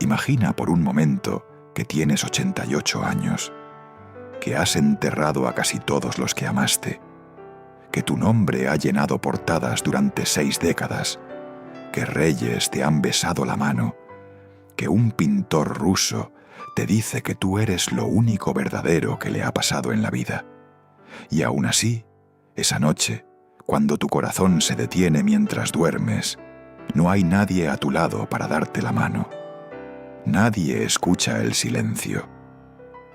Imagina por un momento que tienes 88 años, que has enterrado a casi todos los que amaste, que tu nombre ha llenado portadas durante 6 décadas, que reyes te han besado la mano, que un pintor ruso te dice que tú eres lo único verdadero que le ha pasado en la vida. Y aún así, esa noche, cuando tu corazón se detiene mientras duermes, no hay nadie a tu lado para darte la mano. Nadie escucha el silencio.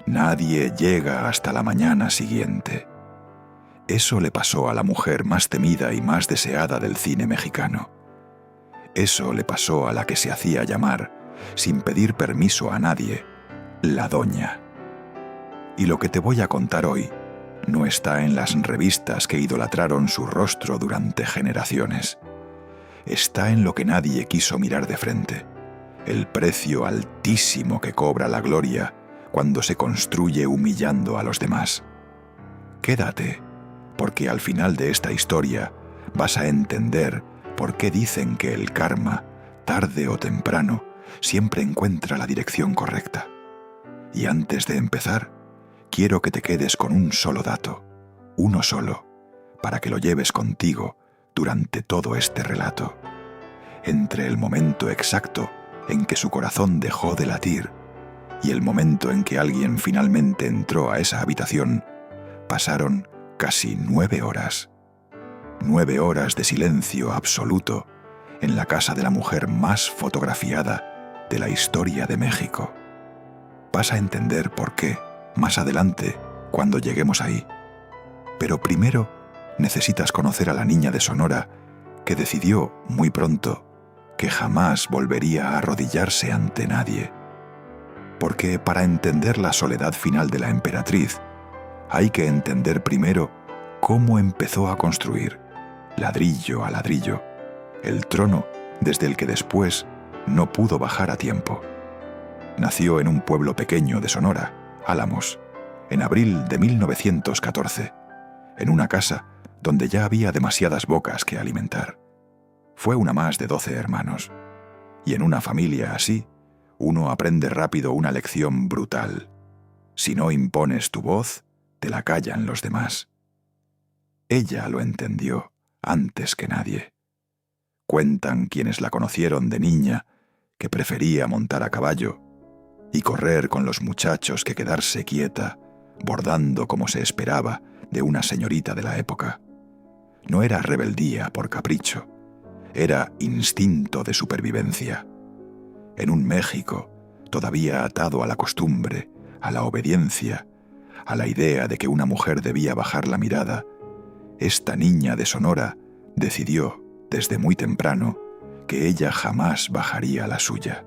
Nadie llega hasta la mañana siguiente. Eso le pasó a la mujer más temida y más deseada del cine mexicano. Eso le pasó a la que se hacía llamar, sin pedir permiso a nadie, la Doña. Y lo que te voy a contar hoy no está en las revistas que idolatraron su rostro durante generaciones. Está en lo que nadie quiso mirar de frente, el precio altísimo que cobra la gloria cuando se construye humillando a los demás. Quédate, porque al final de esta historia vas a entender por qué dicen que el karma, tarde o temprano, siempre encuentra la dirección correcta. Y antes de empezar, quiero que te quedes con un solo dato, uno solo, para que lo lleves contigo durante todo este relato. Entre el momento exacto en que su corazón dejó de latir y el momento en que alguien finalmente entró a esa habitación, pasaron casi 9 horas. 9 horas de silencio absoluto en la casa de la mujer más fotografiada de la historia de México. Vas a entender por qué más adelante, cuando lleguemos ahí. Pero primero necesitas conocer a la niña de Sonora que decidió muy pronto que jamás volvería a arrodillarse ante nadie. Porque para entender la soledad final de la emperatriz, hay que entender primero cómo empezó a construir, ladrillo a ladrillo, el trono desde el que después no pudo bajar a tiempo. Nació en un pueblo pequeño de Sonora, Álamos, en abril de 1914, en una casa donde ya había demasiadas bocas que alimentar. Fue una más de 12 hermanos, y en una familia así, uno aprende rápido una lección brutal. Si no impones tu voz, te la callan los demás. Ella lo entendió antes que nadie. Cuentan quienes la conocieron de niña que prefería montar a caballo y correr con los muchachos que quedarse quieta, bordando como se esperaba de una señorita de la época. No era rebeldía por capricho, era instinto de supervivencia. En un México todavía atado a la costumbre, a la obediencia, a la idea de que una mujer debía bajar la mirada, esta niña de Sonora decidió, desde muy temprano, que ella jamás bajaría la suya.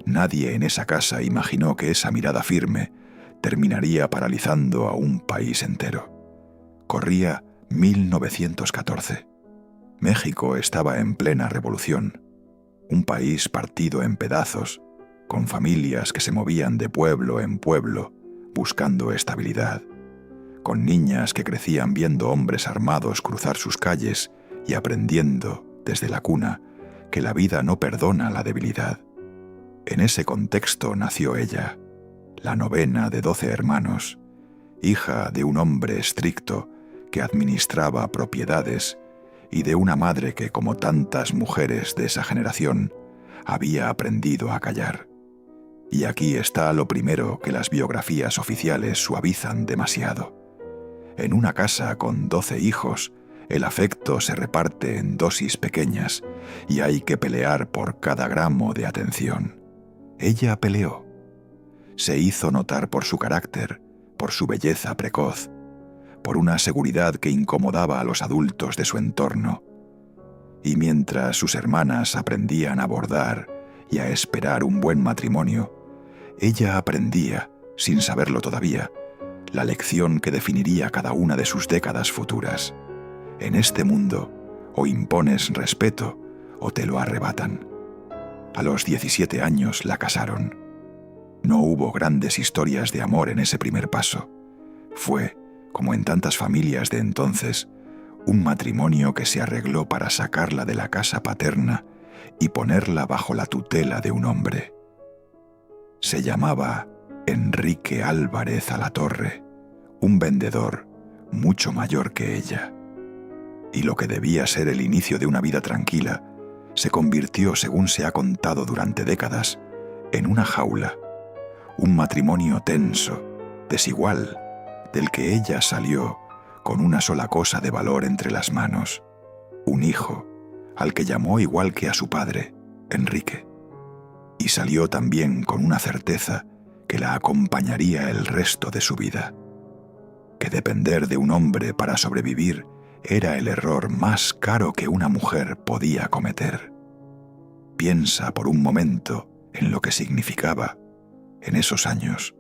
Nadie en esa casa imaginó que esa mirada firme terminaría paralizando a un país entero. Corría 1914. México estaba en plena revolución. Un país partido en pedazos, con familias que se movían de pueblo en pueblo, buscando estabilidad, con niñas que crecían viendo hombres armados cruzar sus calles y aprendiendo, desde la cuna, que la vida no perdona la debilidad. En ese contexto nació ella, la novena de 12 hermanos, hija de un hombre estricto que administraba propiedades y de una madre que, como tantas mujeres de esa generación, había aprendido a callar. Y aquí está lo primero que las biografías oficiales suavizan demasiado. En una casa con 12 hijos, el afecto se reparte en dosis pequeñas y hay que pelear por cada gramo de atención. Ella peleó. Se hizo notar por su carácter, por su belleza precoz, por una seguridad que incomodaba a los adultos de su entorno. Y mientras sus hermanas aprendían a bordar y a esperar un buen matrimonio, ella aprendía, sin saberlo todavía, la lección que definiría cada una de sus décadas futuras. En este mundo, o impones respeto o te lo arrebatan. A los 17 años la casaron. No hubo grandes historias de amor en ese primer paso. Fue, como en tantas familias de entonces, un matrimonio que se arregló para sacarla de la casa paterna y ponerla bajo la tutela de un hombre. se llamaba Enrique Álvarez Alatorre, un vendedor mucho mayor que ella. Y lo que debía ser el inicio de una vida tranquila, se convirtió, según se ha contado durante décadas, en una jaula, un matrimonio tenso, desigual, del que ella salió con una sola cosa de valor entre las manos: un hijo, al que llamó igual que a su padre, Enrique. Y salió también con una certeza que la acompañaría el resto de su vida: que depender de un hombre para sobrevivir era el error más caro que una mujer podía cometer. Piensa por un momento en lo que significaba, en esos años,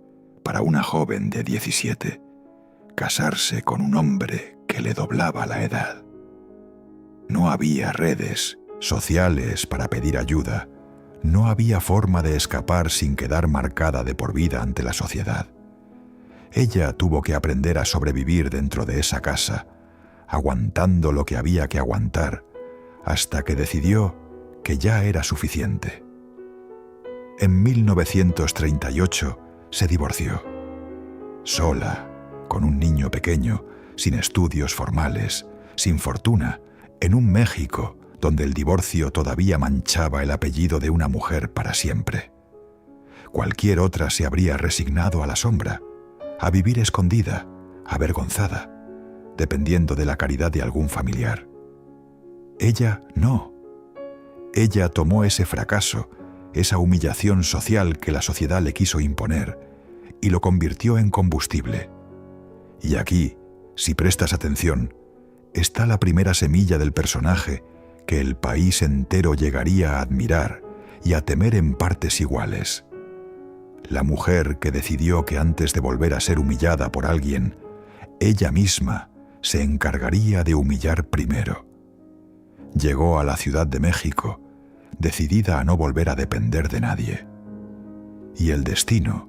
para una joven de 17, casarse con un hombre que le doblaba la edad. No había redes sociales para pedir ayuda, no había forma de escapar sin quedar marcada de por vida ante la sociedad. Ella tuvo que aprender a sobrevivir dentro de esa casa, aguantando lo que había que aguantar, hasta que decidió que ya era suficiente. En 1938 se divorció. Sola, con un niño pequeño, sin estudios formales, sin fortuna, en un México donde el divorcio todavía manchaba el apellido de una mujer para siempre. Cualquier otra se habría resignado a la sombra, a vivir escondida, avergonzada, dependiendo de la caridad de algún familiar. Ella no. Ella tomó ese fracaso, esa humillación social que la sociedad le quiso imponer, y lo convirtió en combustible. Y aquí, si prestas atención, está la primera semilla del personaje que el país entero llegaría a admirar y a temer en partes iguales. La mujer que decidió que antes de volver a ser humillada por alguien, ella misma se encargaría de humillar primero. Llegó a la Ciudad de México, decidida a no volver a depender de nadie. Y el destino,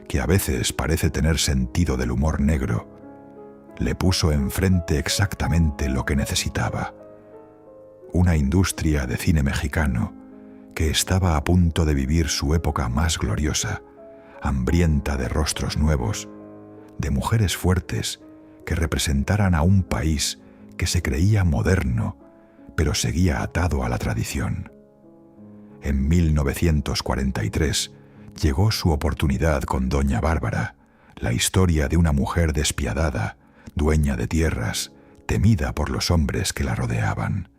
que a veces parece tener sentido del humor negro, le puso enfrente exactamente lo que necesitaba: una industria de cine mexicano que estaba a punto de vivir su época más gloriosa, hambrienta de rostros nuevos, de mujeres fuertes que representaran a un país que se creía moderno, pero seguía atado a la tradición. En 1943 llegó su oportunidad con Doña Bárbara, la historia de una mujer despiadada, dueña de tierras, temida por los hombres que la rodeaban.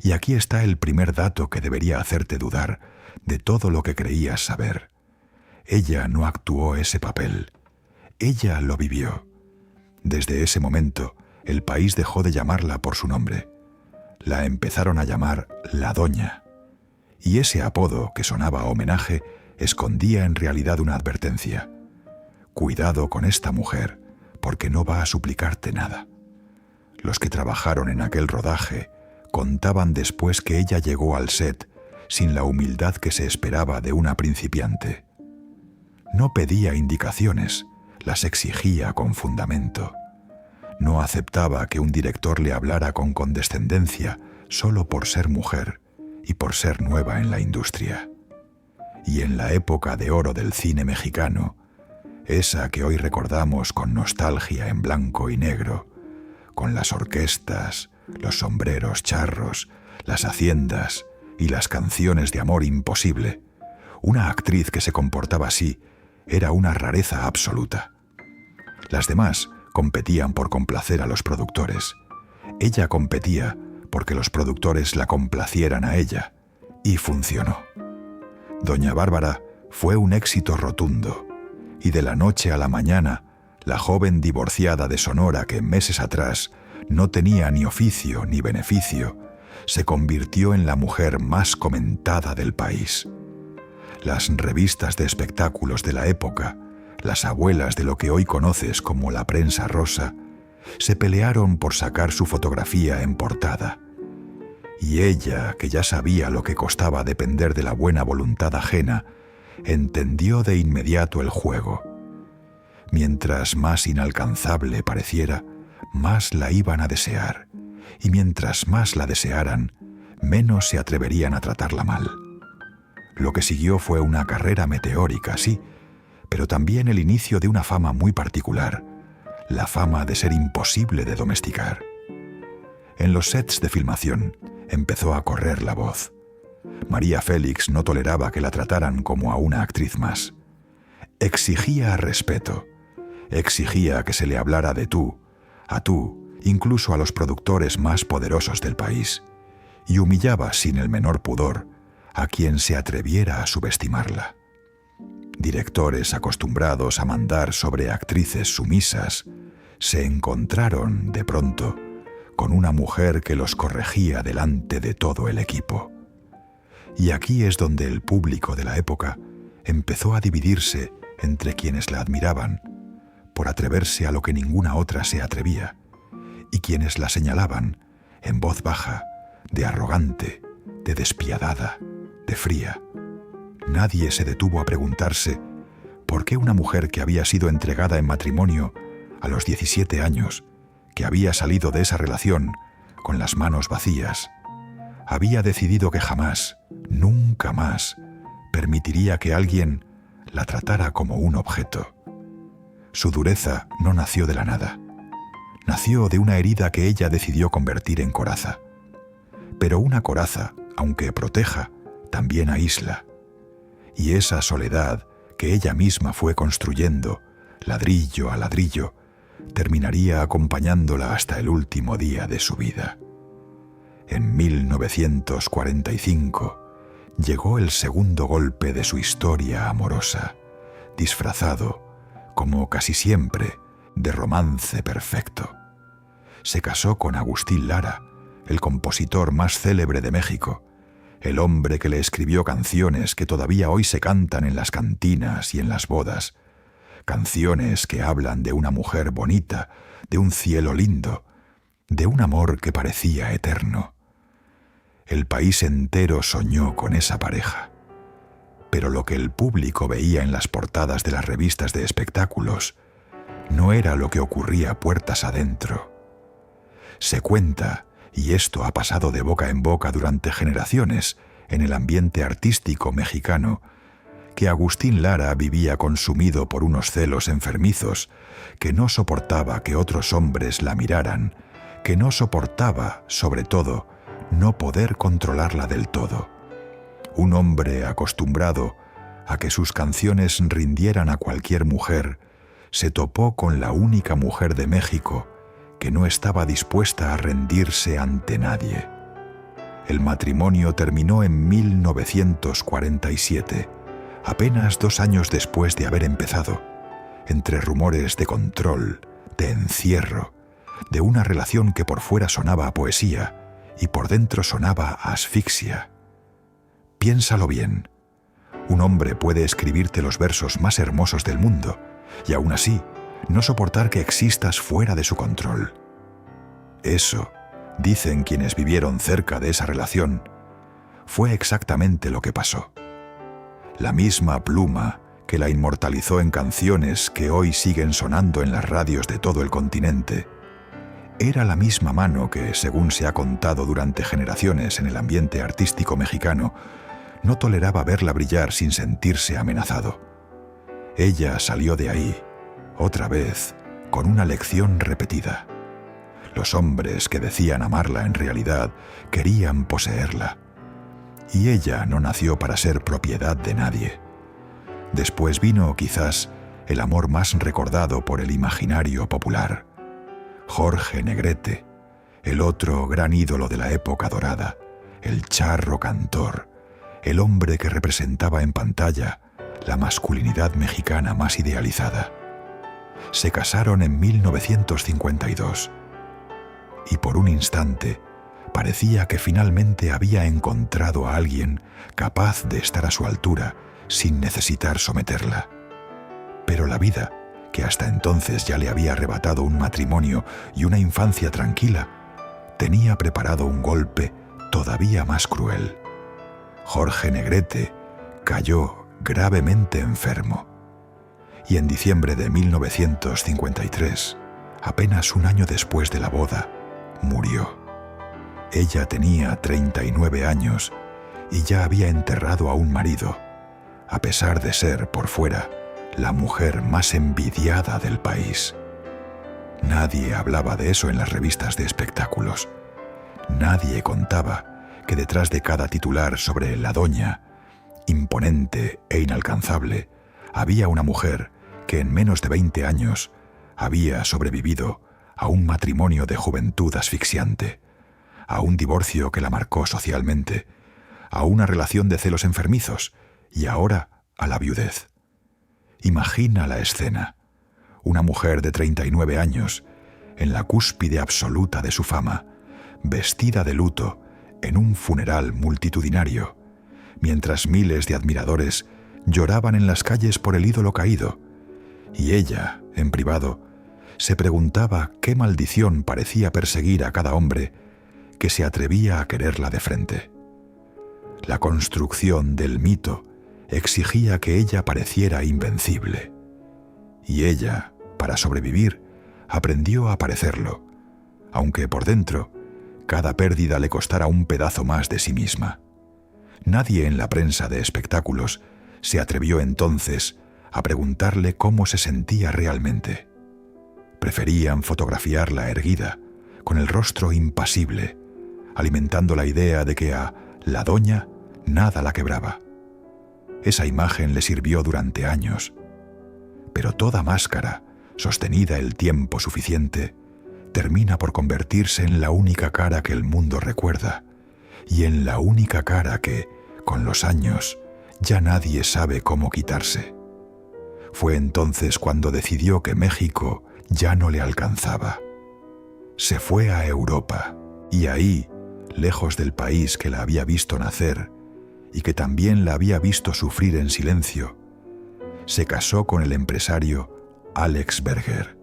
Y aquí está el primer dato que debería hacerte dudar de todo lo que creías saber. Ella no actuó ese papel, ella lo vivió. Desde ese momento, el país dejó de llamarla por su nombre. La empezaron a llamar la Doña. Y ese apodo, que sonaba a homenaje, escondía en realidad una advertencia: cuidado con esta mujer, porque no va a suplicarte nada. Los que trabajaron en aquel rodaje contaban después que ella llegó al set sin la humildad que se esperaba de una principiante. No pedía indicaciones, las exigía con fundamento. No aceptaba que un director le hablara con condescendencia solo por ser mujer y por ser nueva en la industria. Y en la época de oro del cine mexicano, esa que hoy recordamos con nostalgia en blanco y negro, con las orquestas, los sombreros charros, las haciendas y las canciones de amor imposible, una actriz que se comportaba así era una rareza absoluta. Las demás competían por complacer a los productores. Ella competía porque los productores la complacieran a ella, y funcionó. Doña Bárbara fue un éxito rotundo, y de la noche a la mañana, la joven divorciada de Sonora que meses atrás no tenía ni oficio ni beneficio, se convirtió en la mujer más comentada del país. Las revistas de espectáculos de la época, las abuelas de lo que hoy conoces como la prensa rosa, se pelearon por sacar su fotografía en portada. Y ella, que ya sabía lo que costaba depender de la buena voluntad ajena, entendió de inmediato el juego. Mientras más inalcanzable pareciera, más la iban a desear, y mientras más la desearan, menos se atreverían a tratarla mal. Lo que siguió fue una carrera meteórica, sí, pero también el inicio de una fama muy particular, la fama de ser imposible de domesticar. En los sets de filmación empezó a correr la voz. María Félix no toleraba que la trataran como a una actriz más. Exigía respeto, exigía que se le hablara de tú, a tú, incluso a los productores más poderosos del país, y humillaba sin el menor pudor a quien se atreviera a subestimarla. Directores acostumbrados a mandar sobre actrices sumisas se encontraron, de pronto, con una mujer que los corregía delante de todo el equipo. Y aquí es donde el público de la época empezó a dividirse entre quienes la admiraban, por atreverse a lo que ninguna otra se atrevía, y quienes la señalaban, en voz baja, de arrogante, de despiadada, de fría. Nadie se detuvo a preguntarse por qué una mujer que había sido entregada en matrimonio a los 17 años, que había salido de esa relación con las manos vacías, había decidido que jamás, nunca más, permitiría que alguien la tratara como un objeto. Su dureza no nació de la nada. Nació de una herida que ella decidió convertir en coraza. Pero una coraza, aunque proteja, también aísla. Y esa soledad que ella misma fue construyendo, ladrillo a ladrillo, terminaría acompañándola hasta el último día de su vida. En 1945 llegó el segundo golpe de su historia amorosa, disfrazado, como casi siempre, de romance perfecto. Se casó con Agustín Lara, el compositor más célebre de México, el hombre que le escribió canciones que todavía hoy se cantan en las cantinas y en las bodas, canciones que hablan de una mujer bonita, de un cielo lindo, de un amor que parecía eterno. El país entero soñó con esa pareja, pero lo que el público veía en las portadas de las revistas de espectáculos no era lo que ocurría puertas adentro. Se cuenta, y esto ha pasado de boca en boca durante generaciones en el ambiente artístico mexicano, que Agustín Lara vivía consumido por unos celos enfermizos, que no soportaba que otros hombres la miraran, que no soportaba, sobre todo, no poder controlarla del todo. Un hombre acostumbrado a que sus canciones rindieran a cualquier mujer, se topó con la única mujer de México que no estaba dispuesta a rendirse ante nadie. El matrimonio terminó en 1947, apenas 2 años después de haber empezado, entre rumores de control, de encierro, de una relación que por fuera sonaba a poesía y por dentro sonaba a asfixia. Piénsalo bien. Un hombre puede escribirte los versos más hermosos del mundo y aún así no soportar que existas fuera de su control. Eso, dicen quienes vivieron cerca de esa relación, fue exactamente lo que pasó. La misma pluma que la inmortalizó en canciones que hoy siguen sonando en las radios de todo el continente, era la misma mano que, según se ha contado durante generaciones en el ambiente artístico mexicano, no toleraba verla brillar sin sentirse amenazado. Ella salió de ahí, otra vez, con una lección repetida. Los hombres que decían amarla en realidad querían poseerla. Y ella no nació para ser propiedad de nadie. Después vino, quizás, el amor más recordado por el imaginario popular. Jorge Negrete, el otro gran ídolo de la época dorada, el charro cantor, el hombre que representaba en pantalla la masculinidad mexicana más idealizada. Se casaron en 1952 y por un instante parecía que finalmente había encontrado a alguien capaz de estar a su altura sin necesitar someterla. Pero la vida, que hasta entonces ya le había arrebatado un matrimonio y una infancia tranquila, tenía preparado un golpe todavía más cruel. Jorge Negrete cayó gravemente enfermo y en diciembre de 1953, apenas un año después de la boda, murió. Ella tenía 39 años y ya había enterrado a un marido, a pesar de ser, por fuera, la mujer más envidiada del país. Nadie hablaba de eso en las revistas de espectáculos. Nadie contaba que detrás de cada titular sobre la doña, imponente e inalcanzable, había una mujer que en menos de 20 años había sobrevivido a un matrimonio de juventud asfixiante, a un divorcio que la marcó socialmente, a una relación de celos enfermizos y ahora a la viudez. Imagina la escena. Una mujer de 39 años, en la cúspide absoluta de su fama, vestida de luto en un funeral multitudinario, mientras miles de admiradores lloraban en las calles por el ídolo caído, y ella, en privado, se preguntaba qué maldición parecía perseguir a cada hombre que se atrevía a quererla de frente. La construcción del mito exigía que ella pareciera invencible, y ella, para sobrevivir, aprendió a parecerlo, aunque por dentro cada pérdida le costara un pedazo más de sí misma. Nadie en la prensa de espectáculos se atrevió entonces a preguntarle cómo se sentía realmente. Preferían fotografiarla erguida, con el rostro impasible, alimentando la idea de que a la doña nada la quebraba. Esa imagen le sirvió durante años, pero toda máscara, sostenida el tiempo suficiente, termina por convertirse en la única cara que el mundo recuerda, y en la única cara que, con los años, ya nadie sabe cómo quitarse. Fue entonces cuando decidió que México ya no le alcanzaba. Se fue a Europa, y ahí, lejos del país que la había visto nacer y que también la había visto sufrir en silencio, se casó con el empresario Alex Berger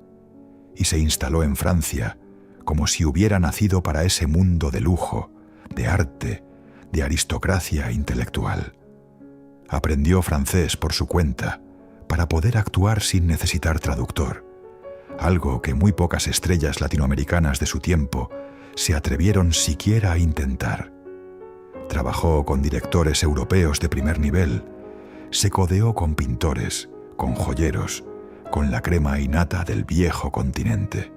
y se instaló en Francia como si hubiera nacido para ese mundo de lujo, de arte, de aristocracia intelectual. Aprendió francés por su cuenta para poder actuar sin necesitar traductor, algo que muy pocas estrellas latinoamericanas de su tiempo se atrevieron siquiera a intentar. Trabajó con directores europeos de primer nivel, se codeó con pintores, con joyeros, con la crema innata del viejo continente.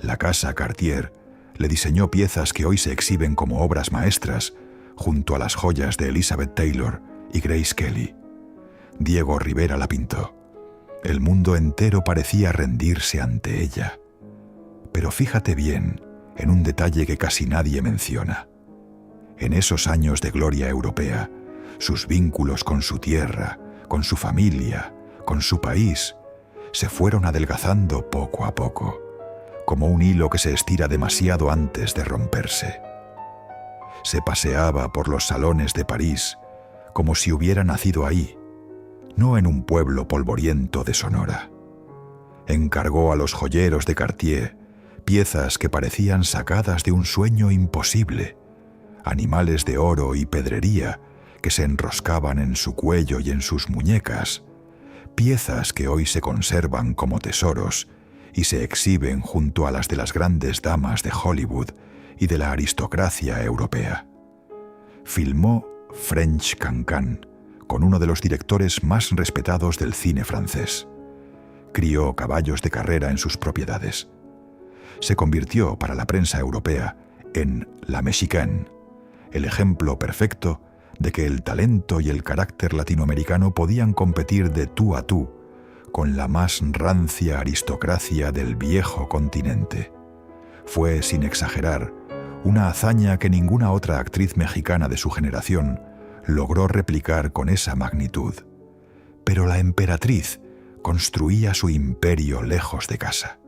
La casa Cartier le diseñó piezas que hoy se exhiben como obras maestras junto a las joyas de Elizabeth Taylor y Grace Kelly. Diego Rivera la pintó. El mundo entero parecía rendirse ante ella. Pero fíjate bien en un detalle que casi nadie menciona. En esos años de gloria europea, sus vínculos con su tierra, con su familia, con su país, se fueron adelgazando poco a poco, como un hilo que se estira demasiado antes de romperse. Se paseaba por los salones de París como si hubiera nacido ahí, no en un pueblo polvoriento de Sonora. Encargó a los joyeros de Cartier piezas que parecían sacadas de un sueño imposible, animales de oro y pedrería que se enroscaban en su cuello y en sus muñecas, piezas que hoy se conservan como tesoros y se exhiben junto a las de las grandes damas de Hollywood y de la aristocracia europea. Filmó French Cancan con uno de los directores más respetados del cine francés. Crió caballos de carrera en sus propiedades. Se convirtió para la prensa europea en La Mexicaine, el ejemplo perfecto de que el talento y el carácter latinoamericano podían competir de tú a tú con la más rancia aristocracia del viejo continente. Fue, sin exagerar, una hazaña que ninguna otra actriz mexicana de su generación logró replicar con esa magnitud. Pero la emperatriz construía su imperio lejos de casa.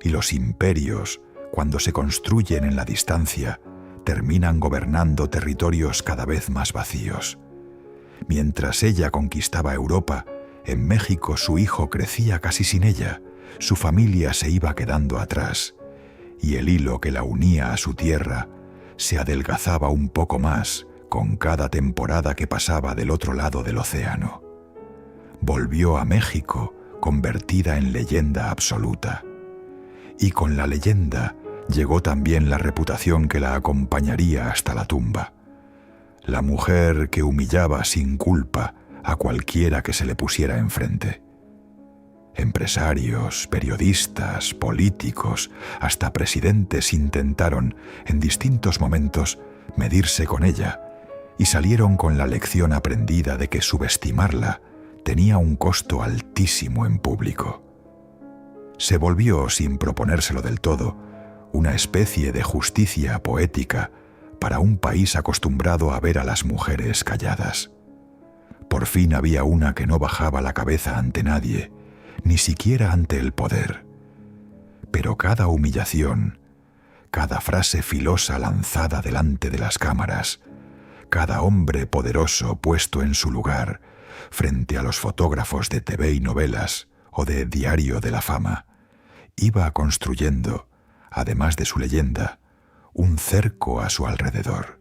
Y los imperios, cuando se construyen en la distancia, terminan gobernando territorios cada vez más vacíos. Mientras ella conquistaba Europa, en México su hijo crecía casi sin ella, su familia se iba quedando atrás, y el hilo que la unía a su tierra se adelgazaba un poco más con cada temporada que pasaba del otro lado del océano. Volvió a México convertida en leyenda absoluta. Y con la leyenda llegó también la reputación que la acompañaría hasta la tumba. la mujer que humillaba sin culpa a cualquiera que se le pusiera enfrente. Empresarios, periodistas, políticos, hasta presidentes intentaron, en distintos momentos, medirse con ella y salieron con la lección aprendida de que subestimarla tenía un costo altísimo en público. Se volvió, sin proponérselo del todo, una especie de justicia poética para un país acostumbrado a ver a las mujeres calladas. Por fin había una que no bajaba la cabeza ante nadie, ni siquiera ante el poder. Pero cada humillación, cada frase filosa lanzada delante de las cámaras, cada hombre poderoso puesto en su lugar frente a los fotógrafos de TV y novelas o de Diario de la Fama, iba construyendo, además de su leyenda, un cerco a su alrededor.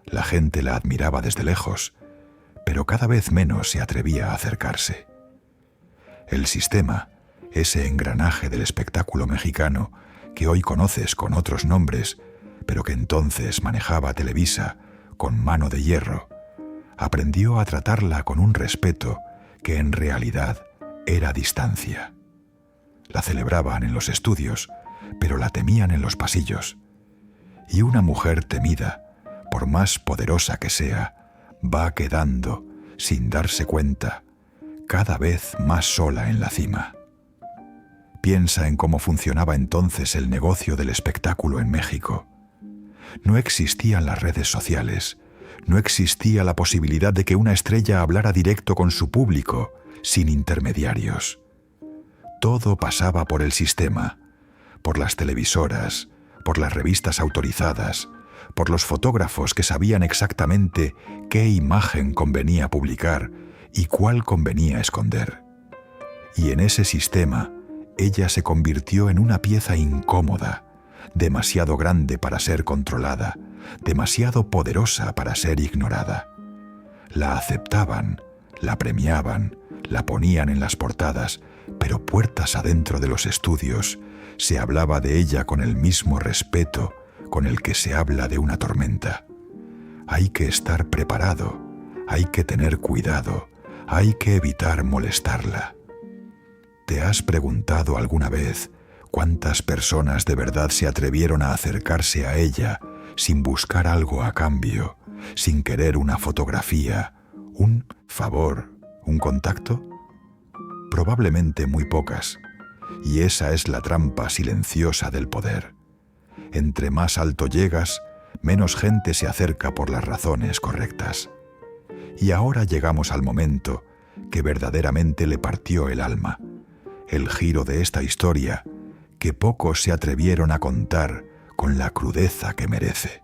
La gente la admiraba desde lejos, pero cada vez menos se atrevía a acercarse. El sistema, ese engranaje del espectáculo mexicano que hoy conoces con otros nombres, pero que entonces manejaba Televisa con mano de hierro, aprendió a tratarla con un respeto que en realidad era distancia. La celebraban en los estudios, pero la temían en los pasillos. Y una mujer temida, por más poderosa que sea, va quedando, sin darse cuenta, cada vez más sola en la cima. Piensa en cómo funcionaba entonces el negocio del espectáculo en México. No existían las redes sociales, no existía la posibilidad de que una estrella hablara directo con su público, sin intermediarios. Todo pasaba por el sistema, por las televisoras, por las revistas autorizadas, por los fotógrafos que sabían exactamente qué imagen convenía publicar y cuál convenía esconder. Y en ese sistema, ella se convirtió en una pieza incómoda, demasiado grande para ser controlada, demasiado poderosa para ser ignorada. La aceptaban, la premiaban, la ponían en las portadas, pero puertas adentro de los estudios se hablaba de ella con el mismo respeto con el que se habla de una tormenta. Hay que estar preparado, hay que tener cuidado, hay que evitar molestarla. ¿Te has preguntado alguna vez cuántas personas de verdad se atrevieron a acercarse a ella sin buscar algo a cambio, sin querer una fotografía, un favor, un contacto? Probablemente muy pocas, y esa es la trampa silenciosa del poder. Entre más alto llegas, menos gente se acerca por las razones correctas. Y ahora llegamos al momento que verdaderamente le partió el alma, el giro de esta historia que pocos se atrevieron a contar con la crudeza que merece.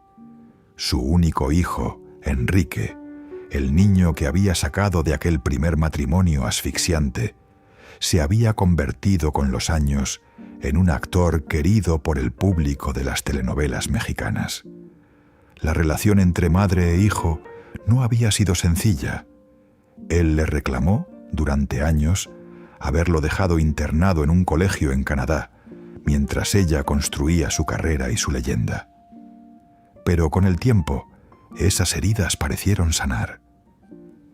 Su único hijo, Enrique, el niño que había sacado de aquel primer matrimonio asfixiante, se había convertido con los años en un actor querido por el público de las telenovelas mexicanas. La relación entre madre e hijo no había sido sencilla. Él le reclamó, durante años, haberlo dejado internado en un colegio en Canadá, mientras ella construía su carrera y su leyenda. Pero con el tiempo, esas heridas parecieron sanar.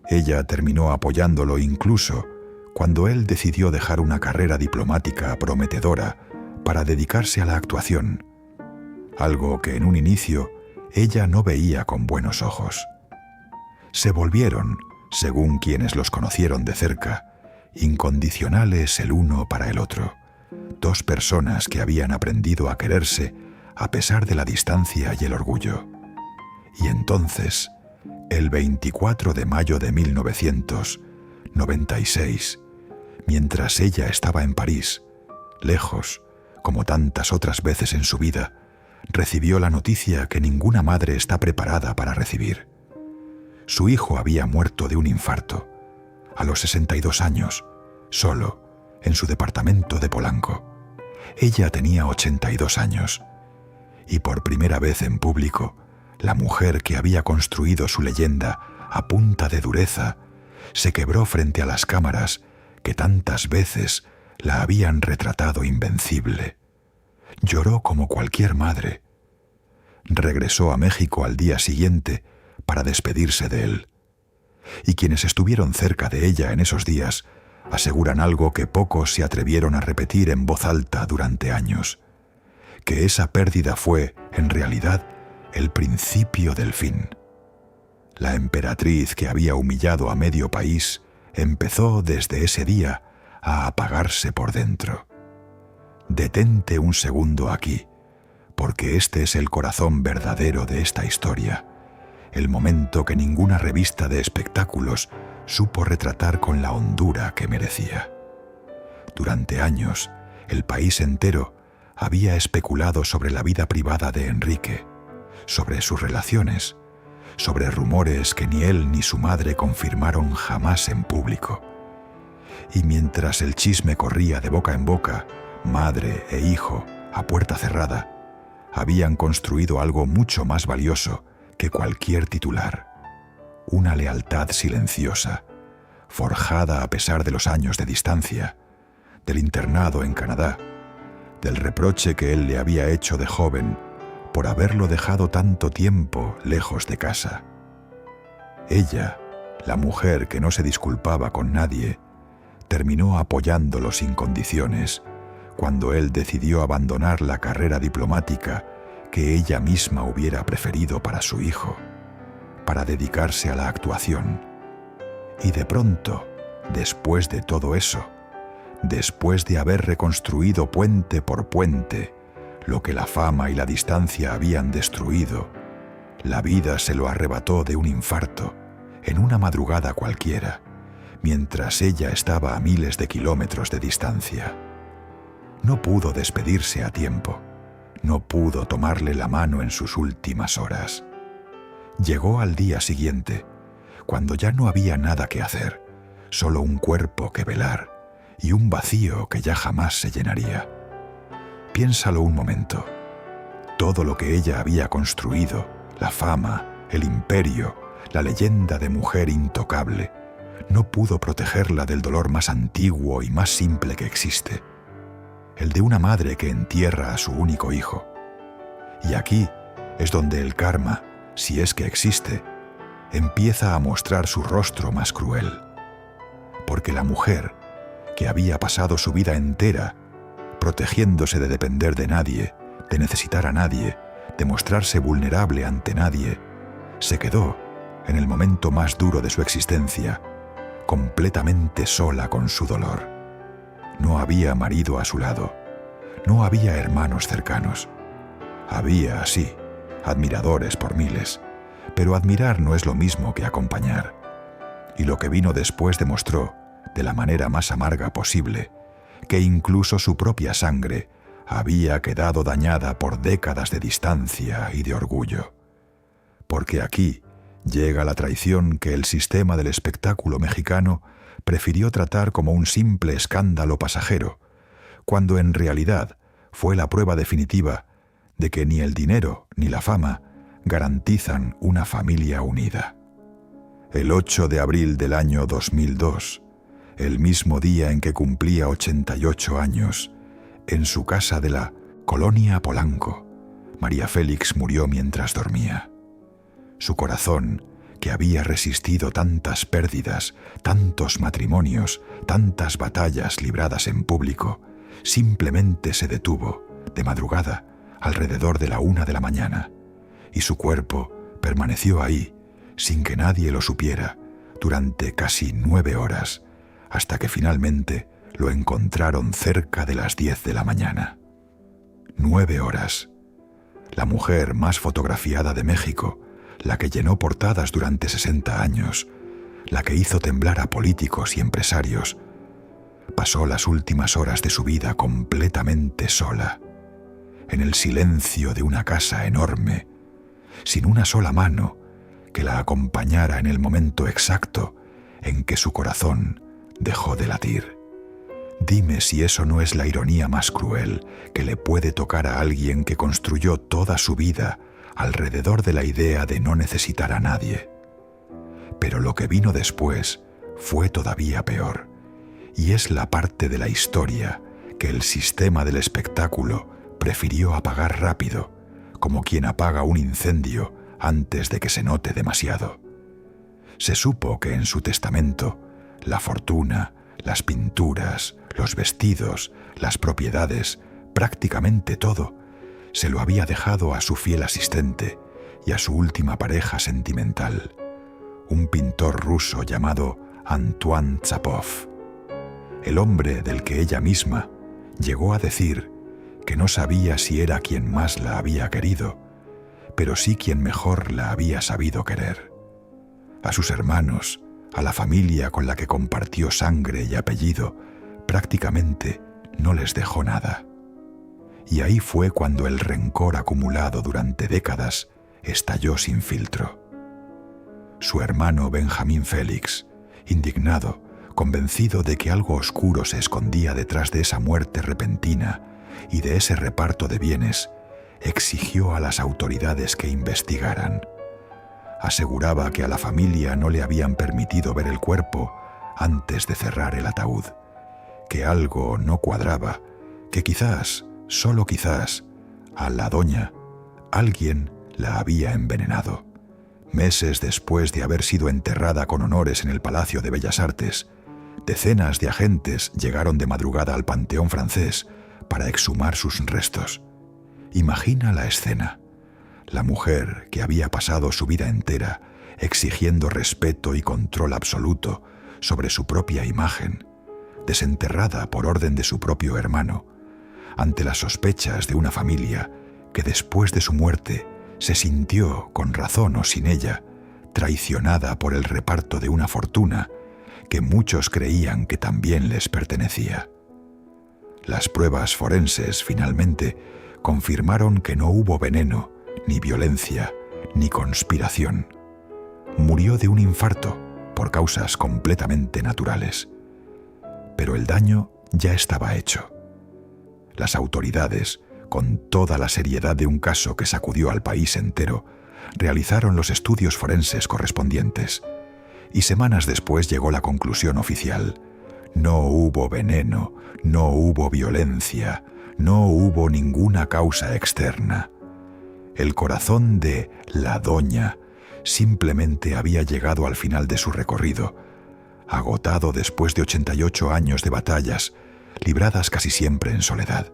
Ella terminó apoyándolo incluso cuando él decidió dejar una carrera diplomática prometedora para dedicarse a la actuación, algo que en un inicio ella no veía con buenos ojos. Se volvieron, según quienes los conocieron de cerca, incondicionales el uno para el otro, dos personas que habían aprendido a quererse a pesar de la distancia y el orgullo. Y entonces, el 24 de mayo de 1996, mientras ella estaba en París, lejos, como tantas otras veces en su vida, recibió la noticia que ninguna madre está preparada para recibir. Su hijo había muerto de un infarto, a los 62 años, solo, en su departamento de Polanco. Ella tenía 82 años, y por primera vez en público, la mujer que había construido su leyenda a punta de dureza se quebró frente a las cámaras que tantas veces la habían retratado invencible. Lloró como cualquier madre. Regresó a México al día siguiente para despedirse de él. Y quienes estuvieron cerca de ella en esos días aseguran algo que pocos se atrevieron a repetir en voz alta durante años, que esa pérdida fue, en realidad, el principio del fin. La emperatriz que había humillado a medio país empezó desde ese día a apagarse por dentro. Detente un segundo aquí, porque este es el corazón verdadero de esta historia, el momento que ninguna revista de espectáculos supo retratar con la hondura que merecía. Durante años, el país entero había especulado sobre la vida privada de Enrique, sobre sus relaciones, sobre rumores que ni él ni su madre confirmaron jamás en público. Y mientras el chisme corría de boca en boca, madre e hijo, a puerta cerrada, habían construido algo mucho más valioso que cualquier titular: una lealtad silenciosa, forjada a pesar de los años de distancia, del internado en Canadá, del reproche que él le había hecho de joven por haberlo dejado tanto tiempo lejos de casa. Ella, la mujer que no se disculpaba con nadie, terminó apoyándolo sin condiciones cuando él decidió abandonar la carrera diplomática que ella misma hubiera preferido para su hijo, para dedicarse a la actuación. Y de pronto, después de todo eso, después de haber reconstruido puente por puente lo que la fama y la distancia habían destruido, la vida se lo arrebató de un infarto, en una madrugada cualquiera, mientras ella estaba a miles de kilómetros de distancia. No pudo despedirse a tiempo, no pudo tomarle la mano en sus últimas horas. Llegó al día siguiente, cuando ya no había nada que hacer, solo un cuerpo que velar y un vacío que ya jamás se llenaría. Piénsalo un momento. Todo lo que ella había construido, la fama, el imperio, la leyenda de mujer intocable, no pudo protegerla del dolor más antiguo y más simple que existe, el de una madre que entierra a su único hijo. Y aquí es donde el karma, si es que existe, empieza a mostrar su rostro más cruel. Porque la mujer, que había pasado su vida entera protegiéndose de depender de nadie, de necesitar a nadie, de mostrarse vulnerable ante nadie, se quedó, en el momento más duro de su existencia, completamente sola con su dolor. No había marido a su lado, no había hermanos cercanos. Había, sí, admiradores por miles, pero admirar no es lo mismo que acompañar. Y lo que vino después demostró, de la manera más amarga posible, que incluso su propia sangre había quedado dañada por décadas de distancia y de orgullo. Porque aquí llega la traición que el sistema del espectáculo mexicano prefirió tratar como un simple escándalo pasajero, cuando en realidad fue la prueba definitiva de que ni el dinero ni la fama garantizan una familia unida. El 8 de abril del año 2002, el mismo día en que cumplía 88 años, en su casa de la Colonia Polanco, María Félix murió mientras dormía. Su corazón, que había resistido tantas pérdidas, tantos matrimonios, tantas batallas libradas en público, simplemente se detuvo, de madrugada, alrededor de la 1 de la mañana, y su cuerpo permaneció ahí, sin que nadie lo supiera, durante casi 9 horas, hasta que finalmente lo encontraron cerca de las 10 de la mañana. 9 horas. La mujer más fotografiada de México, la que llenó portadas durante 60 años, la que hizo temblar a políticos y empresarios, pasó las últimas horas de su vida completamente sola, en el silencio de una casa enorme, sin una sola mano que la acompañara en el momento exacto en que su corazón dejó de latir. Dime si eso no es la ironía más cruel que le puede tocar a alguien que construyó toda su vida alrededor de la idea de no necesitar a nadie. Pero lo que vino después fue todavía peor, y es la parte de la historia que el sistema del espectáculo prefirió apagar rápido, como quien apaga un incendio antes de que se note demasiado. Se supo que en su testamento la fortuna, las pinturas, los vestidos, las propiedades, prácticamente todo, se lo había dejado a su fiel asistente y a su última pareja sentimental, un pintor ruso llamado Antoine Chapov, el hombre del que ella misma llegó a decir que no sabía si era quien más la había querido, pero sí quien mejor la había sabido querer. A sus hermanos, a la familia con la que compartió sangre y apellido, prácticamente no les dejó nada. Y ahí fue cuando el rencor acumulado durante décadas estalló sin filtro. Su hermano Benjamín Félix, indignado, convencido de que algo oscuro se escondía detrás de esa muerte repentina y de ese reparto de bienes, exigió a las autoridades que investigaran. Aseguraba que a la familia no le habían permitido ver el cuerpo antes de cerrar el ataúd, que algo no cuadraba, que quizás, solo quizás, a la doña, alguien la había envenenado. Meses después de haber sido enterrada con honores en el Palacio de Bellas Artes, decenas de agentes llegaron de madrugada al Panteón francés para exhumar sus restos. Imagina la escena. La mujer que había pasado su vida entera exigiendo respeto y control absoluto sobre su propia imagen, desenterrada por orden de su propio hermano, ante las sospechas de una familia que después de su muerte se sintió, con razón o sin ella, traicionada por el reparto de una fortuna que muchos creían que también les pertenecía. Las pruebas forenses, finalmente, confirmaron que no hubo veneno, ni violencia, ni conspiración. Murió de un infarto, por causas completamente naturales. Pero el daño ya estaba hecho. Las autoridades, con toda la seriedad de un caso que sacudió al país entero, realizaron los estudios forenses correspondientes, y semanas después llegó la conclusión oficial: no hubo veneno, no hubo violencia, no hubo ninguna causa externa. El corazón de la doña simplemente había llegado al final de su recorrido, agotado después de 88 años de batallas, libradas casi siempre en soledad.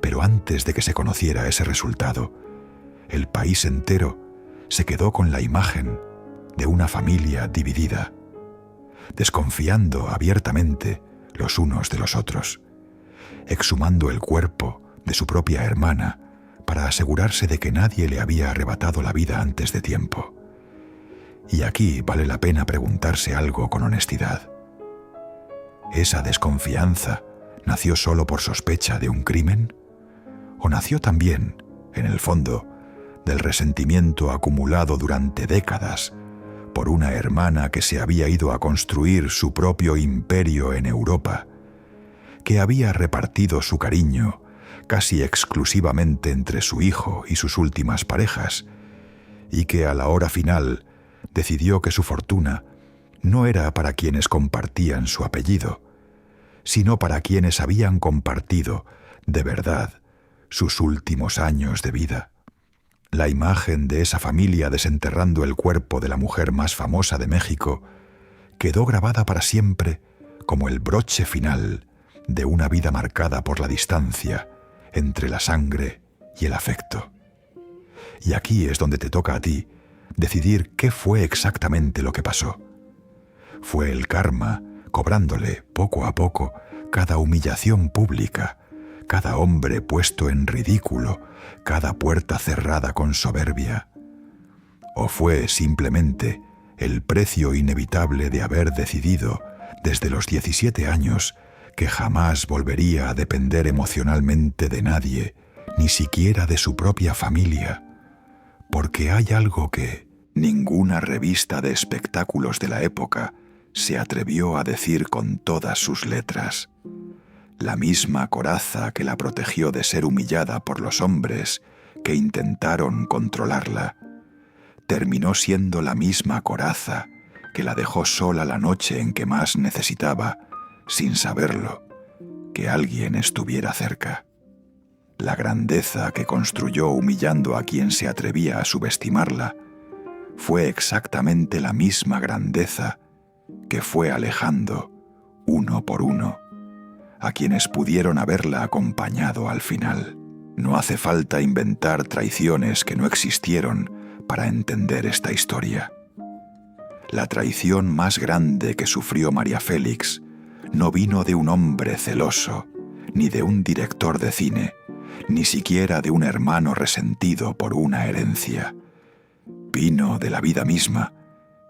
Pero antes de que se conociera ese resultado, el país entero se quedó con la imagen de una familia dividida, desconfiando abiertamente los unos de los otros, exhumando el cuerpo de su propia hermana para asegurarse de que nadie le había arrebatado la vida antes de tiempo. Y aquí vale la pena preguntarse algo con honestidad. ¿Esa desconfianza nació solo por sospecha de un crimen? ¿O nació también, en el fondo, del resentimiento acumulado durante décadas por una hermana que se había ido a construir su propio imperio en Europa, que había repartido su cariño casi exclusivamente entre su hijo y sus últimas parejas, y que a la hora final decidió que su fortuna no era para quienes compartían su apellido, sino para quienes habían compartido, de verdad, sus últimos años de vida? La imagen de esa familia desenterrando el cuerpo de la mujer más famosa de México quedó grabada para siempre como el broche final de una vida marcada por la distancia entre la sangre y el afecto. Y aquí es donde te toca a ti decidir qué fue exactamente lo que pasó. Fue el karma cobrándole poco a poco cada humillación pública, cada hombre puesto en ridículo, cada puerta cerrada con soberbia. ¿O fue simplemente el precio inevitable de haber decidido, desde los 17 años, que jamás volvería a depender emocionalmente de nadie, ni siquiera de su propia familia? Porque hay algo que ninguna revista de espectáculos de la época se atrevió a decir con todas sus letras. La misma coraza que la protegió de ser humillada por los hombres que intentaron controlarla, terminó siendo la misma coraza que la dejó sola la noche en que más necesitaba, sin saberlo, que alguien estuviera cerca. La grandeza que construyó humillando a quien se atrevía a subestimarla fue exactamente la misma grandeza que fue alejando, uno por uno, a quienes pudieron haberla acompañado al final. No hace falta inventar traiciones que no existieron para entender esta historia. La traición más grande que sufrió María Félix no vino de un hombre celoso, ni de un director de cine, ni siquiera de un hermano resentido por una herencia. Vino de la vida misma,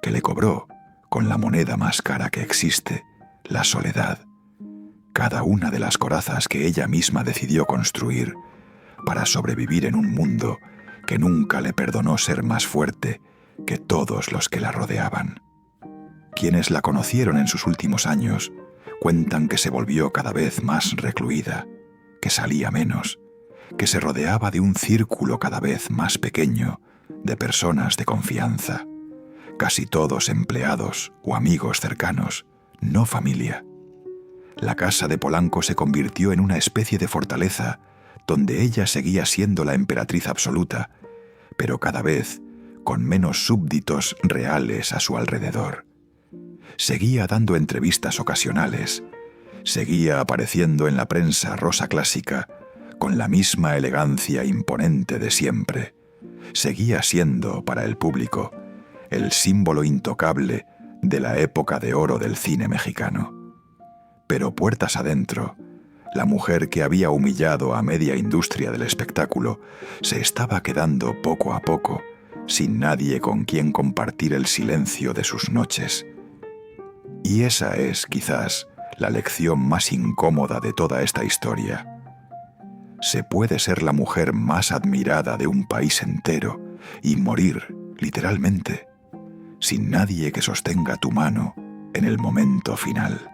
que le cobró con la moneda más cara que existe, la soledad. Cada una de las corazas que ella misma decidió construir para sobrevivir en un mundo que nunca le perdonó ser más fuerte que todos los que la rodeaban. Quienes la conocieron en sus últimos años cuentan que se volvió cada vez más recluida, que salía menos, que se rodeaba de un círculo cada vez más pequeño de personas de confianza, casi todos empleados o amigos cercanos, no familia. La casa de Polanco se convirtió en una especie de fortaleza donde ella seguía siendo la emperatriz absoluta, pero cada vez con menos súbditos reales a su alrededor. Seguía dando entrevistas ocasionales, seguía apareciendo en la prensa rosa clásica con la misma elegancia imponente de siempre. Seguía siendo, para el público, el símbolo intocable de la época de oro del cine mexicano. Pero puertas adentro, la mujer que había humillado a media industria del espectáculo se estaba quedando poco a poco sin nadie con quien compartir el silencio de sus noches. Y esa es, quizás, la lección más incómoda de toda esta historia. Se puede ser la mujer más admirada de un país entero y morir, literalmente, sin nadie que sostenga tu mano en el momento final.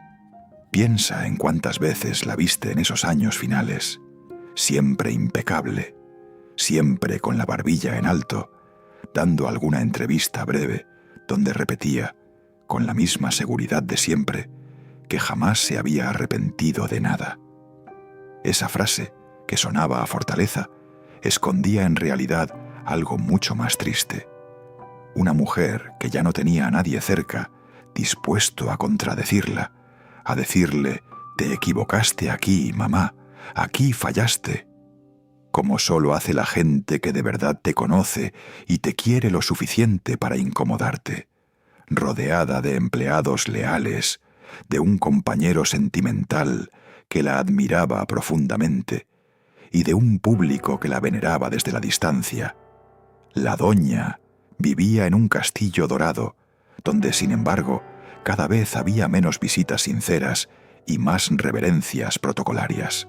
Piensa en cuántas veces la viste en esos años finales, siempre impecable, siempre con la barbilla en alto, dando alguna entrevista breve donde repetía, con la misma seguridad de siempre, que jamás se había arrepentido de nada. Esa frase, que sonaba a fortaleza, escondía en realidad algo mucho más triste. Una mujer que ya no tenía a nadie cerca, dispuesto a contradecirla, a decirle: «Te equivocaste aquí, mamá, aquí fallaste», como solo hace la gente que de verdad te conoce y te quiere lo suficiente para incomodarte, rodeada de empleados leales, de un compañero sentimental que la admiraba profundamente y de un público que la veneraba desde la distancia. La doña vivía en un castillo dorado, donde, sin embargo, cada vez había menos visitas sinceras y más reverencias protocolarias.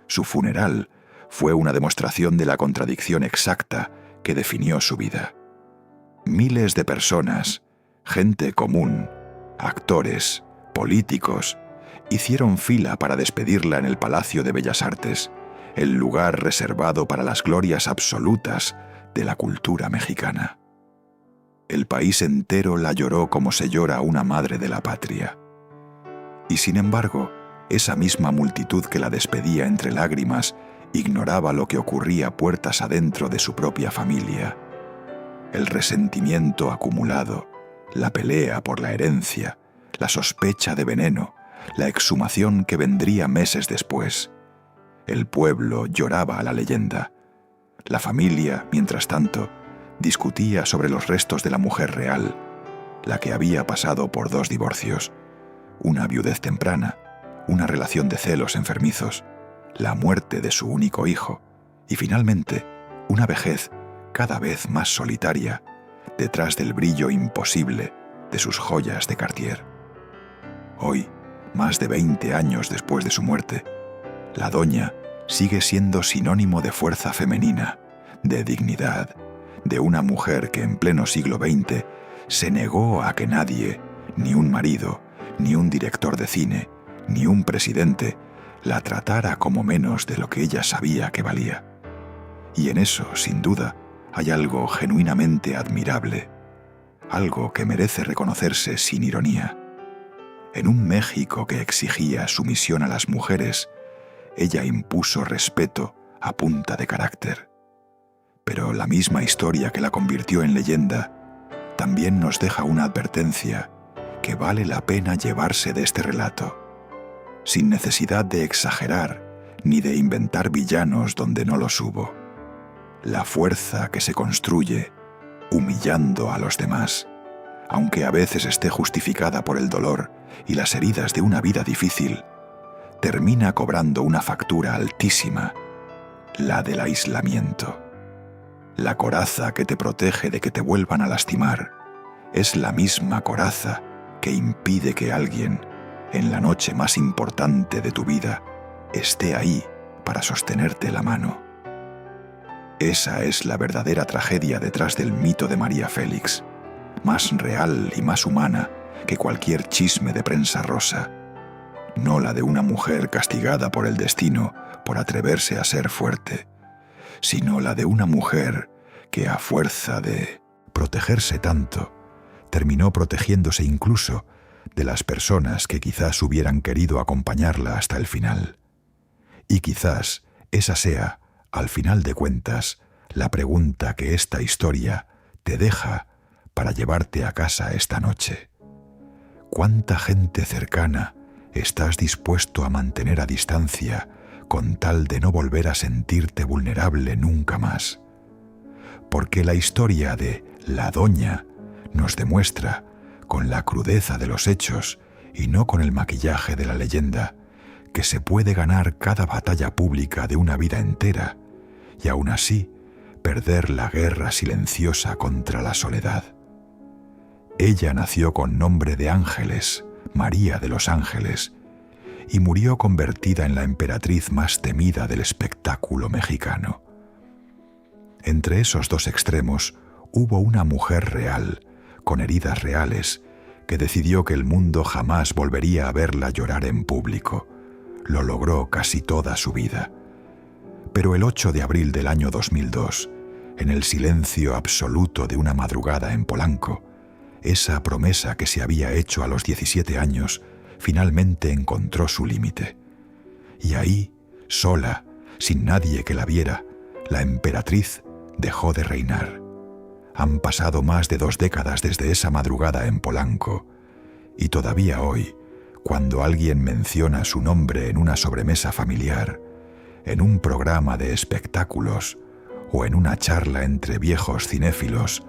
Su funeral fue una demostración de la contradicción exacta que definió su vida. Miles de personas, gente común, actores, políticos, hicieron fila para despedirla en el Palacio de Bellas Artes, el lugar reservado para las glorias absolutas de la cultura mexicana. El país entero la lloró como se llora a una madre de la patria. Y sin embargo, esa misma multitud que la despedía entre lágrimas ignoraba lo que ocurría puertas adentro de su propia familia. El resentimiento acumulado, la pelea por la herencia, la sospecha de veneno, la exhumación que vendría meses después. El pueblo lloraba a la leyenda. La familia, mientras tanto, discutía sobre los restos de la mujer real, la que había pasado por 2 divorcios, una viudez temprana, una relación de celos enfermizos, la muerte de su único hijo y, finalmente, una vejez cada vez más solitaria detrás del brillo imposible de sus joyas de Cartier. Hoy, más de 20 años después de su muerte, la doña sigue siendo sinónimo de fuerza femenina, de dignidad, de una mujer que en pleno siglo XX se negó a que nadie, ni un marido, ni un director de cine, ni un presidente, la tratara como menos de lo que ella sabía que valía. Y en eso, sin duda, hay algo genuinamente admirable, algo que merece reconocerse sin ironía. En un México que exigía sumisión a las mujeres, ella impuso respeto a punta de carácter. Pero la misma historia que la convirtió en leyenda también nos deja una advertencia que vale la pena llevarse de este relato, sin necesidad de exagerar ni de inventar villanos donde no los hubo. La fuerza que se construye humillando a los demás, aunque a veces esté justificada por el dolor y las heridas de una vida difícil, termina cobrando una factura altísima, la del aislamiento. La coraza que te protege de que te vuelvan a lastimar es la misma coraza que impide que alguien, en la noche más importante de tu vida, esté ahí para sostenerte la mano. Esa es la verdadera tragedia detrás del mito de María Félix, más real y más humana que cualquier chisme de prensa rosa. No la de una mujer castigada por el destino por atreverse a ser fuerte, sino la de una mujer que a fuerza de protegerse tanto, terminó protegiéndose incluso de las personas que quizás hubieran querido acompañarla hasta el final. Y quizás esa sea, al final de cuentas, la pregunta que esta historia te deja para llevarte a casa esta noche. ¿Cuánta gente cercana estás dispuesto a mantener a distancia con tal de no volver a sentirte vulnerable nunca más? Porque la historia de la doña nos demuestra, con la crudeza de los hechos y no con el maquillaje de la leyenda, que se puede ganar cada batalla pública de una vida entera y aún así perder la guerra silenciosa contra la soledad. Ella nació con nombre de Ángeles, María de los Ángeles, y murió convertida en la emperatriz más temida del espectáculo mexicano. Entre esos dos extremos hubo una mujer real, con heridas reales, que decidió que el mundo jamás volvería a verla llorar en público. Lo logró casi toda su vida. Pero el 8 de abril del año 2002, en el silencio absoluto de una madrugada en Polanco, esa promesa que se había hecho a los 17 años finalmente encontró su límite. Y ahí, sola, sin nadie que la viera, la emperatriz dejó de reinar. Han pasado más de 2 décadas desde esa madrugada en Polanco, y todavía hoy, cuando alguien menciona su nombre en una sobremesa familiar, en un programa de espectáculos o en una charla entre viejos cinéfilos,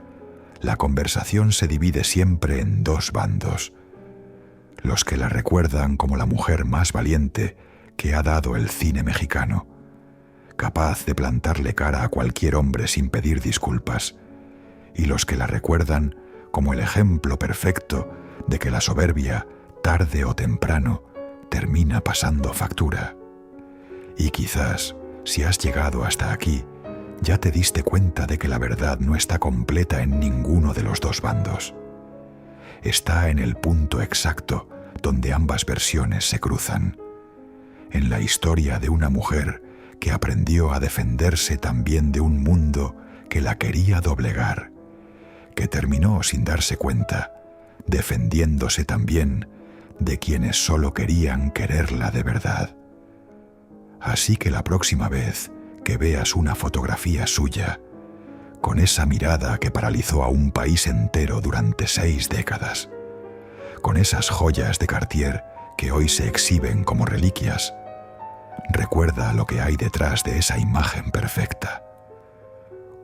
la conversación se divide siempre en 2 bandos: los que la recuerdan como la mujer más valiente que ha dado el cine mexicano, capaz de plantarle cara a cualquier hombre sin pedir disculpas, y los que la recuerdan como el ejemplo perfecto de que la soberbia, tarde o temprano, termina pasando factura. Y quizás, si has llegado hasta aquí, ya te diste cuenta de que la verdad no está completa en ninguno de los 2 bandos. Está en el punto exacto donde ambas versiones se cruzan, en la historia de una mujer que aprendió a defenderse también de un mundo que la quería doblegar, que terminó sin darse cuenta, defendiéndose también de quienes solo querían quererla de verdad. Así que la próxima vez que veas una fotografía suya, con esa mirada que paralizó a un país entero durante 6 décadas, con esas joyas de Cartier que hoy se exhiben como reliquias, recuerda lo que hay detrás de esa imagen perfecta.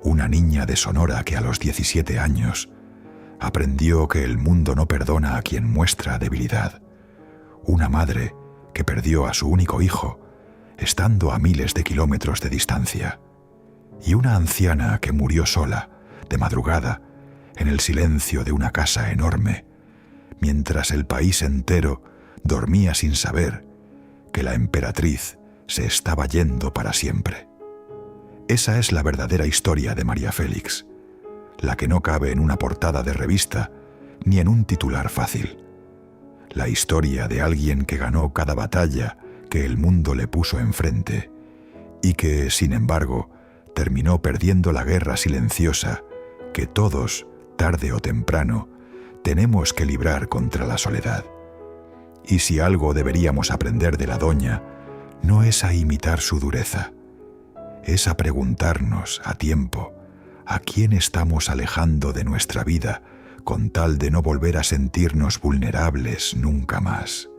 Una niña de Sonora que a los 17 años aprendió que el mundo no perdona a quien muestra debilidad. Una madre que perdió a su único hijo estando a miles de kilómetros de distancia. Y una anciana que murió sola, de madrugada, en el silencio de una casa enorme, mientras el país entero dormía sin saber que la emperatriz se estaba yendo para siempre. Esa es la verdadera historia de María Félix, la que no cabe en una portada de revista ni en un titular fácil. La historia de alguien que ganó cada batalla que el mundo le puso enfrente y que, sin embargo, terminó perdiendo la guerra silenciosa que todos, tarde o temprano, tenemos que librar contra la soledad. Y si algo deberíamos aprender de la doña, no es a imitar su dureza, es a preguntarnos a tiempo a quién estamos alejando de nuestra vida con tal de no volver a sentirnos vulnerables nunca más.